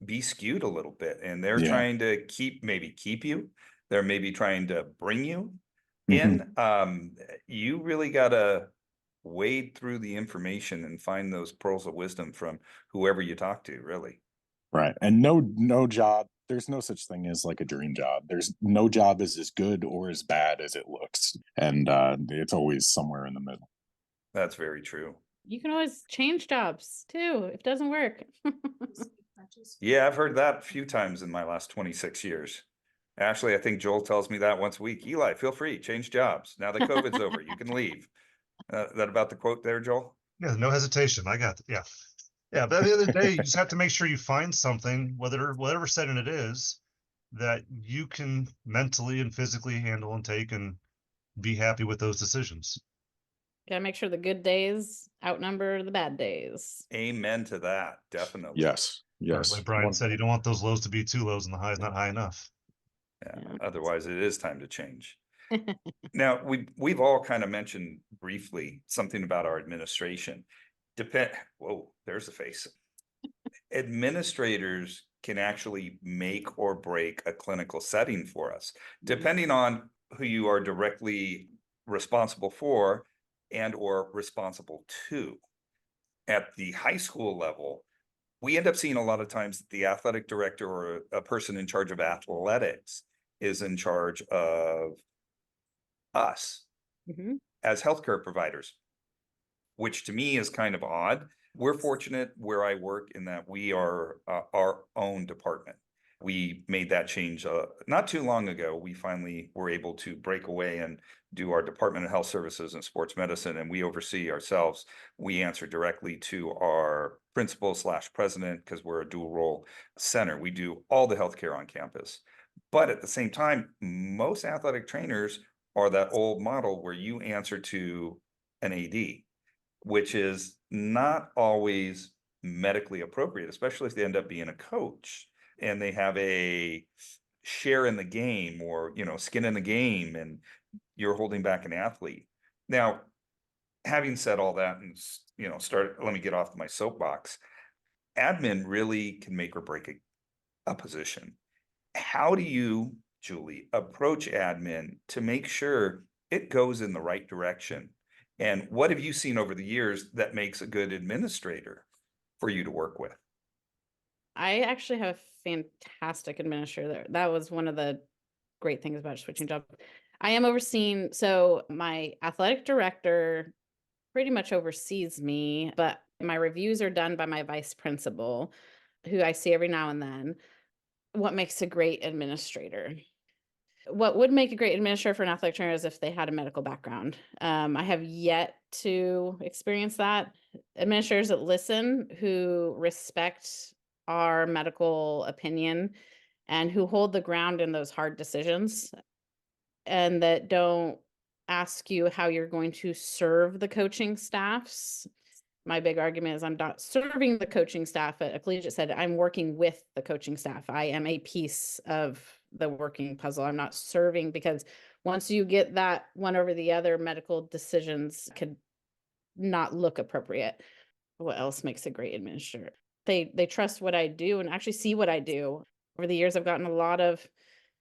be skewed a little bit, and they're trying to keep you. They're maybe trying to bring you in. You really got to wade through the information and find those pearls of wisdom from whoever you talk to, really. Right. And no job, there's no such thing as like a dream job. There's no job is as good or as bad as it looks. And it's always somewhere in the middle. That's very true. You can always change jobs too if it doesn't work. Yeah, I've heard that a few times in my last 26 years. Actually, I think Joel tells me that once a week. Eli, feel free, change jobs. Now that COVID's over, you can leave. That about the quote there, Joel? Yeah, no hesitation. I got it. Yeah. Yeah, but at the end of the day, you just have to make sure you find something, whatever setting it is, that you can mentally and physically handle and take and be happy with those decisions. Gotta make sure the good days outnumber the bad days. Amen to that. Definitely. Yes. Yes. Like Brian said, you don't want those lows to be too lows and the highs not high enough. Yeah. Otherwise, it is time to change. Now, we've all kind of mentioned briefly something about our administration. Whoa, there's a face. Administrators can actually make or break a clinical setting for us, depending on who you are directly responsible for and or responsible to. At the high school level, we end up seeing a lot of times that the athletic director or a person in charge of athletics is in charge of us as healthcare providers, which to me is kind of odd. We're fortunate where I work in that we are our own department. We made that change not too long ago. We finally were able to break away and do our Department of Health Services and Sports Medicine, and we oversee ourselves. We answer directly to our principal / president because we're a dual role center. We do all the healthcare on campus. But at the same time, most athletic trainers are that old model where you answer to an AD, which is not always medically appropriate, especially if they end up being a coach and they have a share in the game or, skin in the game, and you're holding back an athlete. Now, having said all that and, let me get off my soapbox. admin really can make or break a position. How do you, Julie, approach admin to make sure it goes in the right direction? And what have you seen over the years that makes a good administrator for you to work with? I actually have a fantastic administrator. That was one of the great things about switching jobs. I am overseen, so my athletic director pretty much oversees me, but my reviews are done by my vice principal, who I see every now and then. What makes a great administrator? What would make a great administrator for an athletic trainer is if they had a medical background. I have yet to experience that. Administrators that listen, who respect our medical opinion, and who hold the ground in those hard decisions, and that don't ask you how you're going to serve the coaching staffs. My big argument is I'm not serving the coaching staff at a collegiate setting. I'm working with the coaching staff. I am a piece of the working puzzle. I'm not serving, because once you get that one over the other, medical decisions could not look appropriate. What else makes a great administrator? They trust what I do and actually see what I do. Over the years, I've gotten a lot of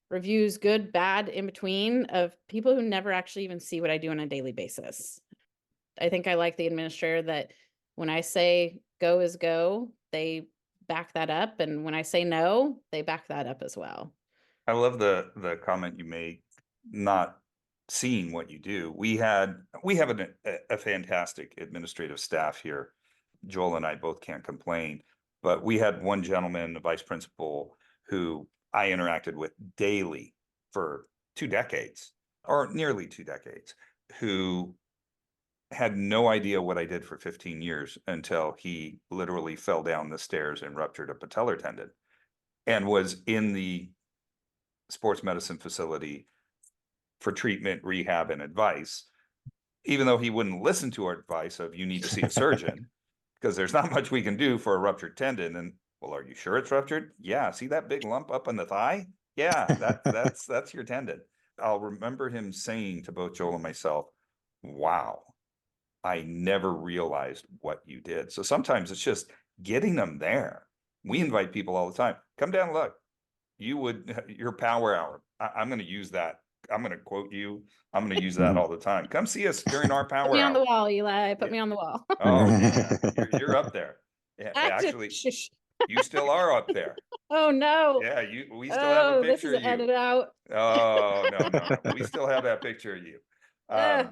reviews, good, bad, in between, of people who never actually even see what I do on a daily basis. I think I like the administrator that when I say go is go, they back that up. And when I say no, they back that up as well. I love the comment you made, not seeing what you do. We have a fantastic administrative staff here. Joel and I both can't complain, but we had one gentleman, the vice principal, who I interacted with daily for 2 decades, or nearly 2 decades, who had no idea what I did for 15 years until he literally fell down the stairs and ruptured a patellar tendon, and was in the sports medicine facility for treatment, rehab, and advice, even though he wouldn't listen to our advice of you need to see a surgeon because there's not much we can do for a ruptured tendon. And well, are you sure it's ruptured? Yeah. See that big lump up on the thigh? Yeah, that's your tendon. I'll remember him saying to both Joel and myself, wow, I never realized what you did. So sometimes it's just getting them there. We invite people all the time. Come down and look. Your power hour. I'm going to use that. I'm going to quote you. I'm going to use that all the time. Come see us during our Put power me on the hour. wall, Eli. Put Yeah. me on the wall. Oh yeah, you're up there. Actually, Shush. you still are up there. Oh no. Yeah, we still have a Oh, this picture is of you. edited out. Oh no. We still have that picture of you. Ugh.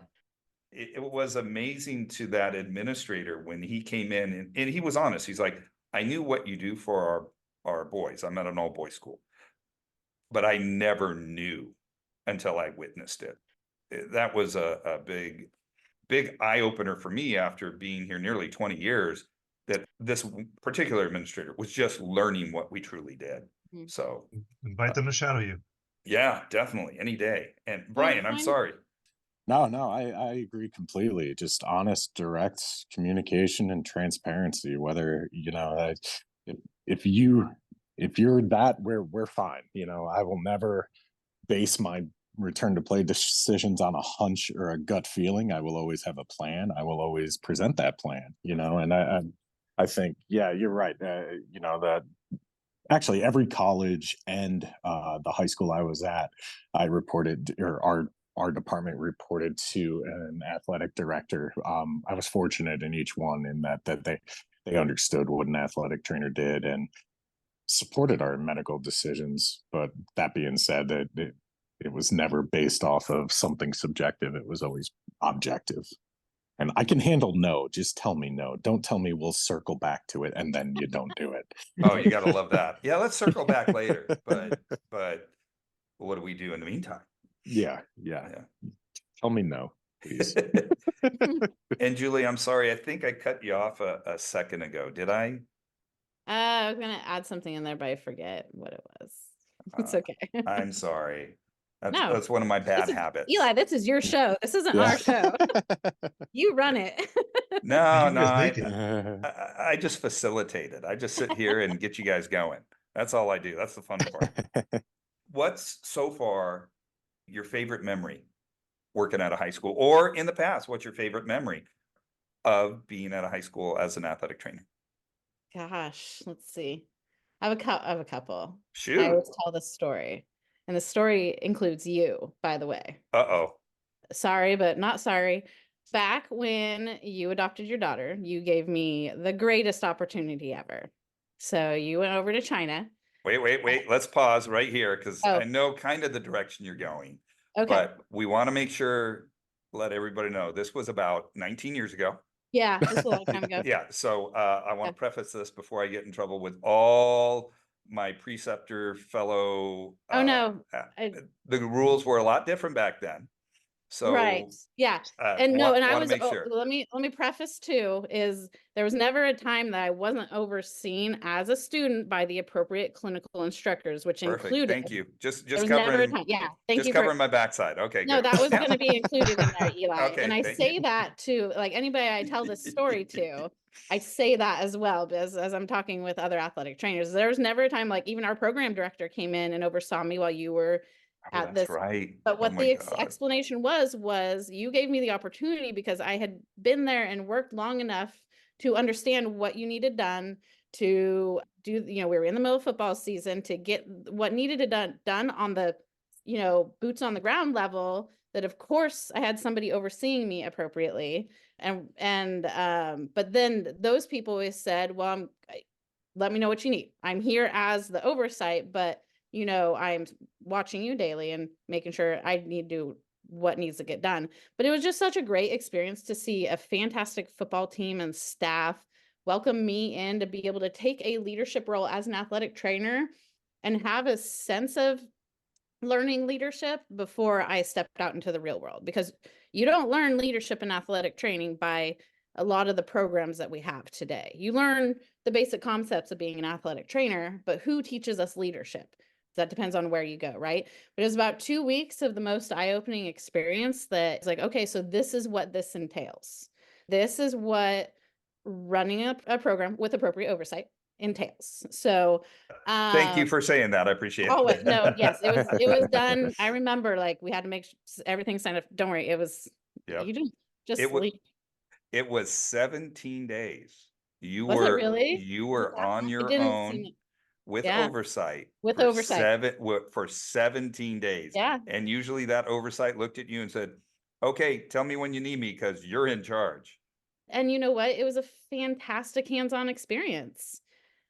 It was amazing to that administrator when he came in, and he was honest. He's like, I knew what you do for our boys. I'm at an all boys school, but I never knew until I witnessed it. That was a big eye opener for me after being here nearly 20 years, that this particular administrator was just learning what we truly did. Mhm. So Invite them to shadow you. yeah, definitely any day. And Brian, I'm fine. sorry. No, I agree completely. Just honest, direct communication and transparency. Whether, if you're that, we're fine. I will never base my return to play decisions on a hunch or a gut feeling. I will always have a plan. I will always present that plan, and I think, yeah, you're right. That actually every college and the high school I was at, I reported, or our department reported to an athletic director. I was fortunate in each one in that they understood what an athletic trainer did and supported our medical decisions. But that being said, that it was never based off of something subjective. It was always objective. And I can handle no. Just tell me no. Don't tell me we'll circle back to it and then you don't do it. Oh, you gotta love that. Yeah, let's circle back later. But what do we do in the meantime? Yeah. Tell me no, please. And Julie, I'm sorry, I think I cut you off a second ago. Did I? I was gonna add something in there, but I forget what it was. It's okay. I'm sorry. No. That's one of my bad This is- habits. Eli, this is your show. This isn't Yeah. our show. You run it. No, You guys make I just facilitate it. I just sit here and get you guys going. That's all I do. That's the fun part. What's so far your favorite memory working at a high school, or in the past, what's your favorite memory of being at a high school as an athletic trainer? Gosh, let's see. I have a couple. I Shoot. always tell this story, and the story includes you, by the way. Uh-oh. Sorry, but not sorry. Back when you adopted your daughter, you gave me the greatest opportunity ever. So you went over to China. Wait. Let's pause right here because I Oh, know kind of the direction you're going. okay. But we want to make sure, let everybody know, this was about 19 years ago. Yeah, this was a long time ago. Yeah, so I want Yeah. to preface this before I get in trouble with all my preceptor fellow. Oh no. The rules were a lot different back then. Right. So Yeah. And no, and I want to was, make sure. let me preface too, is there was never a time that I wasn't overseen as a student by the appropriate clinical instructors, which Perfect. included, Thank you. Just there was never a covering, time. Yeah. Thank just you for, covering my backside. Okay, no, good. that was Yeah. going to be included in there, Eli. Okay, And I thank say you. that to like anybody I tell this story to, I say that as well, because as I'm talking with other athletic trainers, there was never a time like even our program director came in and oversaw me while you were Oh, at that's this. right. But Oh what my the God. explanation was you gave me the opportunity because I had been there and worked long enough to understand what you needed done to do, we were in the middle of football season to get what needed to done on the, boots on the ground level, that of course I had somebody overseeing me appropriately. But then those people always said, well, let me know what you need. I'm here as the oversight, but I'm watching you daily and making sure I need to do what needs to get done. But it was just such a great experience to see a fantastic football team and staff welcome me in to be able to take a leadership role as an athletic trainer and have a sense of learning leadership before I stepped out into the real world, because you don't learn leadership in athletic training by a lot of the programs that we have today. You learn the basic concepts of being an athletic trainer, but who teaches us leadership? That depends on where you go, right? But it was about 2 weeks of the most eye-opening experience that it's like, okay, so this is what this entails. This is what running a program with appropriate oversight entails. So Thank you for saying that. I appreciate oh it. no, yes, it was done. I remember, like, we had to make everything signed up. Don't worry, it was, Yep. you didn't just It was leave. it was 17 days. Was it really? You Oh, were wow. on It your didn't own seem, with yeah, oversight with for oversight. for 17 days. Yeah. And usually that oversight looked at you and said, okay, tell me when you need me because you're in charge. And you know what? It was a fantastic hands-on experience,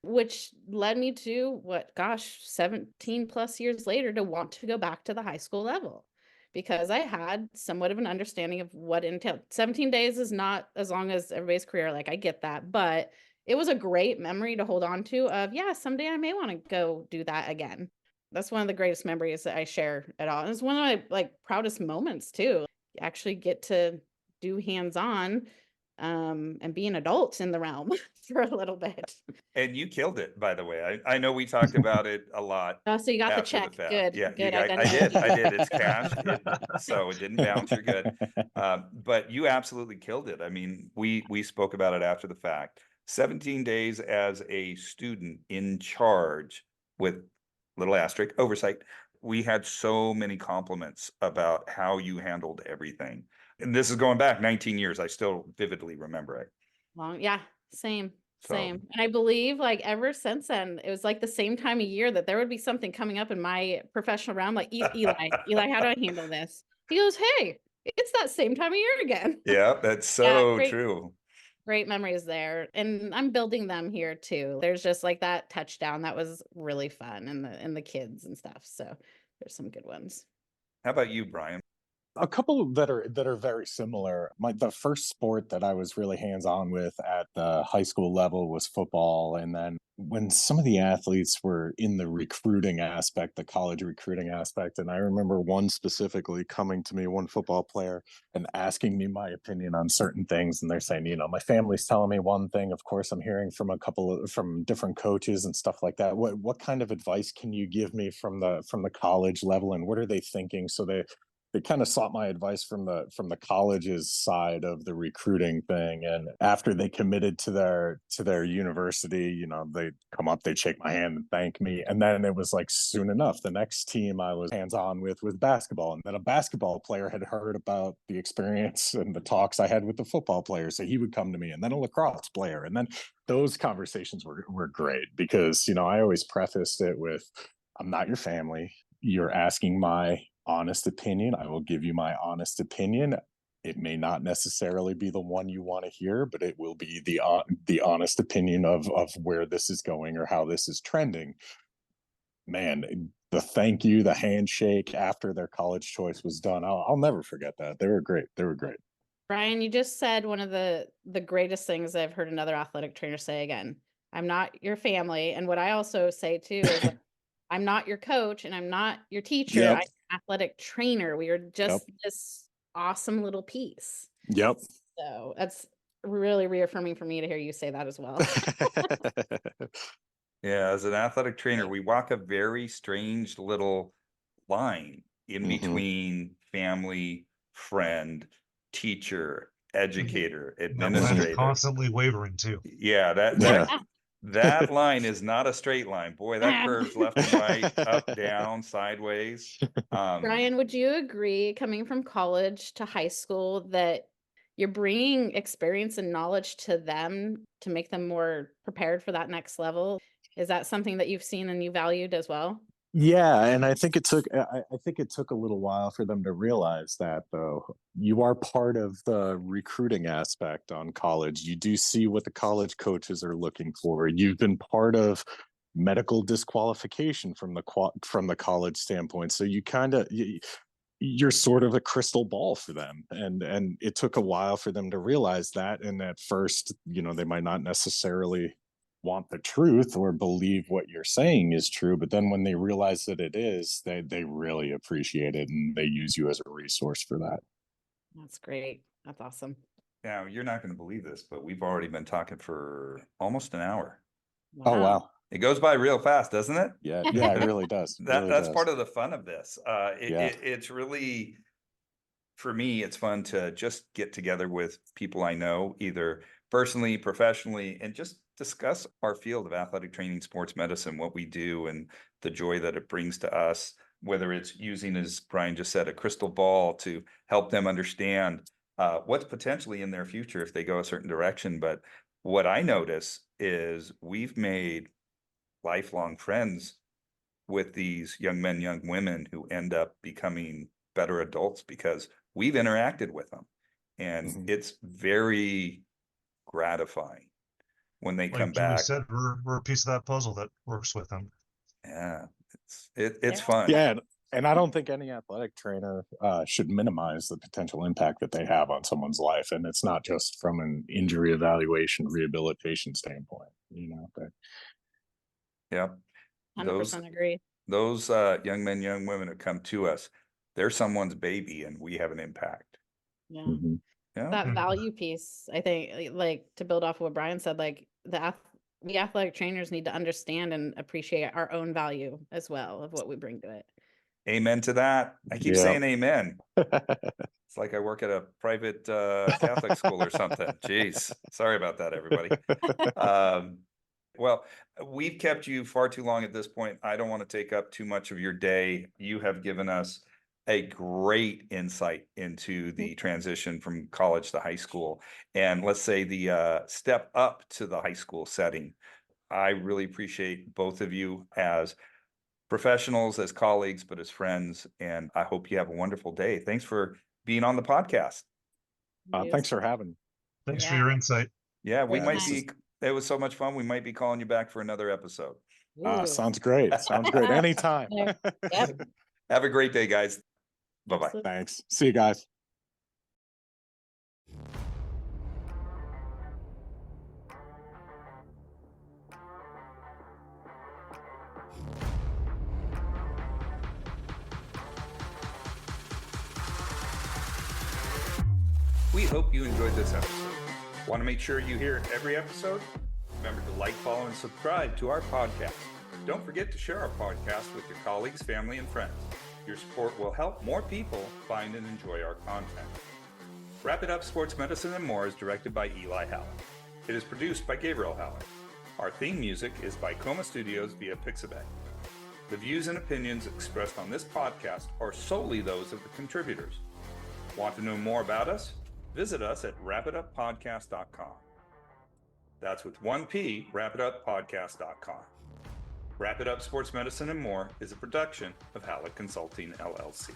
which led me to what, gosh, 17 plus years later to want to go back to the high school level, because I had somewhat of an understanding of what entailed. 17 days is not as long as everybody's career. Like, I get that, but it was a great memory to hold on to of, yeah, someday I may want to go do that again. That's one of the greatest memories that I share at all. And it's one of my like proudest moments too. Actually get to do hands-on and be an adult in the realm for a little bit. And you killed it, by the way. I know we talked about it a lot Oh, so you got the after the check. fact. Good, Yeah, good. I did. I did. It's cash. So it didn't bounce. You're good. But you absolutely killed it. I mean, we spoke about it after the fact. 17 days as a student in charge with little asterisk oversight. We had so many compliments about how you handled everything. And this is going back 19 years. I still vividly remember it. Long, yeah, same, So same. And I believe like ever since then, it was like the same time of year that there would be something coming up in my professional realm, like Eli, how do I handle this? He goes, hey, it's that same time of year again. yeah, that's Yeah, so great, true. great memories there. And I'm building them here too. There's just like that touchdown that was really fun, and the kids and stuff. So there's some good ones. How about you, Brian? A couple that are very similar. The first sport that I was really hands-on with at the high school level was football. And then when some of the athletes were in the recruiting aspect, the college recruiting aspect, and I remember one specifically coming to me, one football player, and asking me my opinion on certain things. And they're saying, my family's telling me one thing. Of course, I'm hearing from from different coaches and stuff like that. What kind of advice can you give me from the college level, and what are they thinking? So they kind of sought my advice from the college's side of the recruiting thing. And after they committed to their university, you know, they come up, they shake my hand and thank me. And then it was like soon enough, the next team I was hands-on with was basketball. And then a basketball player had heard about the experience and the talks I had with the football player. So he would come to me, and then a lacrosse player. And then those conversations were great because, you know, I always prefaced it with, I'm not your family. You're asking my honest opinion. I will give you my honest opinion. It may not necessarily be the one you want to hear, but it will be the honest opinion of where this is going or how this is trending. Man, the thank you, the handshake after their college choice was done, I'll never forget that. They were great. They were great. Brian, you just said one of the greatest things I've heard another athletic trainer say again. I'm not your family. And what I also say too is like, I'm not your coach and I'm not your teacher. Yep. I'm an athletic trainer. We are just Yep. this awesome little piece. Yep. So that's really reaffirming for me to hear you say that as well. Yeah, as an athletic trainer, we walk a very strange little line in Mhm. between family, friend, teacher, educator, That line is administrator. constantly wavering too. Yeah, Yeah. that line is not a straight line. Boy, that curves left and right, up, down, sideways. Brian, would you agree, coming from college to high school, that you're bringing experience and knowledge to them to make them more prepared for that next level? Is that something that you've seen and you valued as well? Yeah, and I think it took a little while for them to realize that, though. You are part of the recruiting aspect on college. You do see what the college coaches are looking for. You've been part of medical disqualification from the college standpoint. So you're sort of a crystal ball for them. And it took a while for them to realize that. And at first, you know, they might not necessarily want the truth or believe what you're saying is true, but then when they realize that it is, they really appreciate it and they use you as a resource for that. That's great. That's awesome. Now, you're not going to believe this, but we've already been talking for almost an hour. Oh wow. It goes by real fast, doesn't it? Yeah, it really does. That's part of the fun of this. Yeah. It's really, for me, it's fun to just get together with people I know, either personally, professionally, and just discuss our field of athletic training, sports medicine, what we do, and the joy that it brings to us, whether it's using, as Brian just said, a crystal ball to help them understand what's potentially in their future if they go a certain direction. But what I notice is we've made lifelong friends with these young men, young women who end up becoming better adults because we've interacted with them. And Mhm. it's very gratifying when they come Like Jimmy back. said, we're a piece of that puzzle that works with them. Yeah, it's Yeah. fun. Yeah, and I don't think any athletic trainer should minimize the potential impact that they have on someone's life, and it's not just from an injury evaluation, rehabilitation standpoint. You know, but Yeah. 100% agree. Those young men, young women who come to us, they're someone's baby and we have an impact. Yeah. mhm. Yeah. That Mhm. value piece, I think, like to build off of what Brian said, like we athletic trainers need to understand and appreciate our own value as well of what we bring to it. Amen to that. I keep Yeah. saying amen. It's like I work at a private Catholic school or something. Jeez. Sorry about that, everybody. Well, we've kept you far too long at this point. I don't want to take up too much of your day. You have given us a great insight into the transition from college to high school, and let's say the step up to the high school setting. I really appreciate both of you as professionals, as colleagues, but as friends, and I hope you have a wonderful day. Thanks for being on the podcast. Thanks for having me. Thanks for Yeah. your insight. Yeah, we Yeah, might this is- be, it was so much fun. We might be calling you back for another episode. Ooh. Sounds great. Sounds great. Anytime. Yep. Have a great day, guys. Bye-bye. Absolutely. Thanks. See you guys. We hope you enjoyed this episode. Want to make sure you hear every episode? Remember to like, follow, and subscribe to our podcast. Don't forget to share our podcast with your colleagues, family, and friends. Your Your support will help more people find and enjoy our content. Wrap It Up Sports Medicine and More is directed by Eli Hallak. It is produced by Gabriel Hallak. Our theme music is by Coma Studios via Pixabay. The views and opinions expressed on this podcast are solely those of the contributors. Want to know more about us? Visit us at wrapituppodcast.com. That's with one P, wrapituppodcast.com. Wrap It Up Sports Medicine and More is a production of Hallak Consulting, LLC.